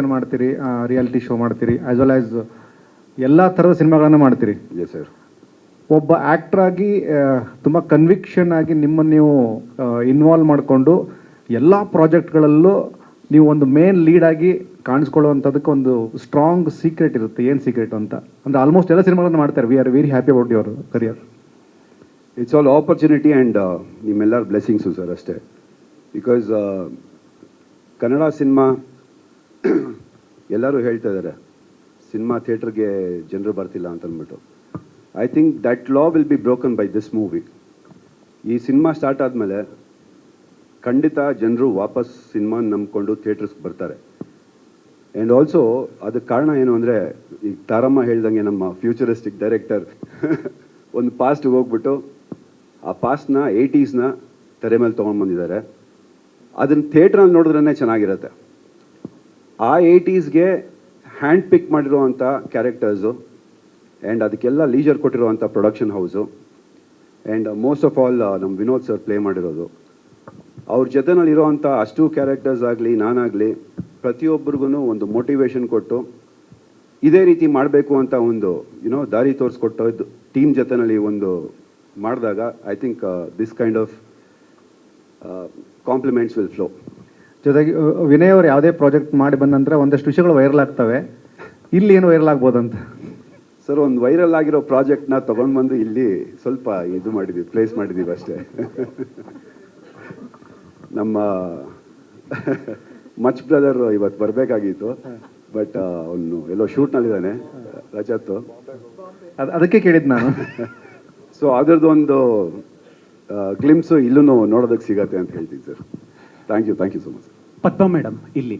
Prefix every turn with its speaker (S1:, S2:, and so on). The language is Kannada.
S1: ಮಾಡ್ತೀರಿ, ರಿಯಾಲಿಟಿ ಶೋ ಮಾಡ್ತೀರಿ, ಆಸ್ ವೆಲ್ ಆಸ್ ಎಲ್ಲ ಥರದ ಸಿನಿಮಾಗಳನ್ನು ಮಾಡ್ತೀರಿ.
S2: Yes sir.
S1: ಒಬ್ಬ ಆ್ಯಕ್ಟರ್ ಆಗಿ ತುಂಬ ಕನ್ವಿಕ್ಷನ್ ಆಗಿ ನಿಮ್ಮನ್ನು ನೀವು ಇನ್ವಾಲ್ವ್ ಮಾಡಿಕೊಂಡು ಎಲ್ಲ ಪ್ರಾಜೆಕ್ಟ್ಗಳಲ್ಲೂ ನೀವು ಒಂದು ಮೇನ್ ಲೀಡಾಗಿ ಕಾಣಿಸ್ಕೊಳ್ಳುವಂಥದ್ದಕ್ಕೆ ಒಂದು ಸ್ಟ್ರಾಂಗ್ ಸೀಕ್ರೆಟ್ ಇರುತ್ತೆ. ಏನು ಸೀಕ್ರೆಟ್ ಅಂತ ಅಂದರೆ ಆಲ್ಮೋಸ್ಟ್ ಎಲ್ಲ ಸಿನಿಮಾಗಳನ್ನು ಮಾಡ್ತಾರೆ. We are very happy about your career.
S2: It's all opportunity and ನಿಮ್ಮೆಲ್ಲರ ಬ್ಲೆಸ್ಸಿಂಗ್ಸು ಸರ್ ಅಷ್ಟೇ. ಬಿಕಾಸ್ ಕನ್ನಡ ಸಿನಿಮಾ ಎಲ್ಲರೂ ಹೇಳ್ತಾ ಇದ್ದಾರೆ ಸಿನಿಮಾ ಥಿಯೇಟ್ರಿಗೆ ಜನರು ಬರ್ತಿಲ್ಲ ಅಂತ ಅಂದ್ಬಿಟ್ಟು. I think that law will be broken by this movie. ಈ ಸಿನಿಮಾ ಸ್ಟಾರ್ಟ್ ಆದಮೇಲೆ ಖಂಡಿತ ಜನರು ವಾಪಸ್ ಸಿನಿಮಾ ನಂಬ್ಕೊಂಡು ಥಿಯೇಟರ್ಸ್ಗೆ ಬರ್ತಾರೆ. ಆ್ಯಂಡ್ ಆಲ್ಸೋ ಅದಕ್ಕೆ ಕಾರಣ ಏನು ಅಂದರೆ, ಈಗ ತಾರಮ್ಮ ಹೇಳ್ದಂಗೆ ನಮ್ಮ ಫ್ಯೂಚರಿಸ್ಟಿಕ್ ಡೈರೆಕ್ಟರ್ ಒಂದು ಪಾಸ್ಟ್ಗೆ ಹೋಗ್ಬಿಟ್ಟು ಆ ಪಾಸ್ಟ್ನ 80s ತೆರೆ ಮೇಲೆ ತೊಗೊಂಡ್ಬಂದಿದ್ದಾರೆ. ಅದನ್ನು ಥಿಯೇಟ್ರಲ್ಲಿ ನೋಡಿದ್ರೇ ಚೆನ್ನಾಗಿರುತ್ತೆ. ಆ 80sಗೆ ಹ್ಯಾಂಡ್ ಪಿಕ್ ಮಾಡಿರುವಂಥ ಕ್ಯಾರೆಕ್ಟರ್ಸು ಆ್ಯಂಡ್ ಅದಕ್ಕೆಲ್ಲ ಲೀಜರ್ ಕೊಟ್ಟಿರುವಂಥ production house and most of all ನಮ್ಮ ವಿನೋದ್ ಸರ್ ಪ್ಲೇ ಮಾಡಿರೋದು. ಅವ್ರ ಜೊತೆನಲ್ಲಿರೋವಂಥ ಅಷ್ಟು ಕ್ಯಾರೆಕ್ಟರ್ಸ್ ಆಗಲಿ ನಾನಾಗಲಿ ಪ್ರತಿಯೊಬ್ಬರಿಗೂ ಒಂದು ಮೋಟಿವೇಶನ್ ಕೊಟ್ಟು ಇದೇ ರೀತಿ ಮಾಡಬೇಕು ಅಂತ ಒಂದು ದಾರಿ ತೋರಿಸ್ಕೊಟ್ಟು ಟೀಮ್ ಜೊತೆನಲ್ಲಿ ಒಂದು ಮಾಡಿದಾಗ I think this kind of compliments will flow.
S1: ಜೊತೆಗೆ ವಿನಯ್ ಅವರು ಯಾವುದೇ ಪ್ರಾಜೆಕ್ಟ್ ಮಾಡಿ ಬಂದ ನಂತರ ಒಂದಷ್ಟು ವಿಷಯಗಳು ವೈರಲ್ ಆಗ್ತವೆ. ಇಲ್ಲಿ ಏನು ವೈರಲ್ ಆಗ್ಬೋದಂತ
S2: ಸರ್, ಒಂದು ವೈರಲ್ ಆಗಿರೋ ಪ್ರಾಜೆಕ್ಟ್ನ ತೊಗೊಂಡ್ಬಂದು ಇಲ್ಲಿ ಸ್ವಲ್ಪ ಇದು ಮಾಡಿದ್ವಿ, ಪ್ಲೇಸ್ ಮಾಡಿದ್ದೀವಿ ಅಷ್ಟೇ. ನಮ್ಮ ಮಚ್ ಬ್ರದರ್ ಇವತ್ತು ಬರಬೇಕಾಗಿತ್ತು, ಬಟ್ ಅವನು ಎಲ್ಲೋ ಶೂಟ್ನಲ್ಲಿದ್ದಾನೆ, ರಜತ್ತು.
S1: ಅದಕ್ಕೆ ಕೇಳಿದ್ದು ನಾನು.
S2: ಸೊ ಅದರದ್ದು ಒಂದು ಗ್ಲಿಮ್ಸು ಇಲ್ಲೂ ನೋಡೋದಕ್ಕೆ ಸಿಗತ್ತೆ ಅಂತ ಹೇಳ್ತೀನಿ sir. Thank you so much.
S3: Padma madam ಇಲ್ಲಿ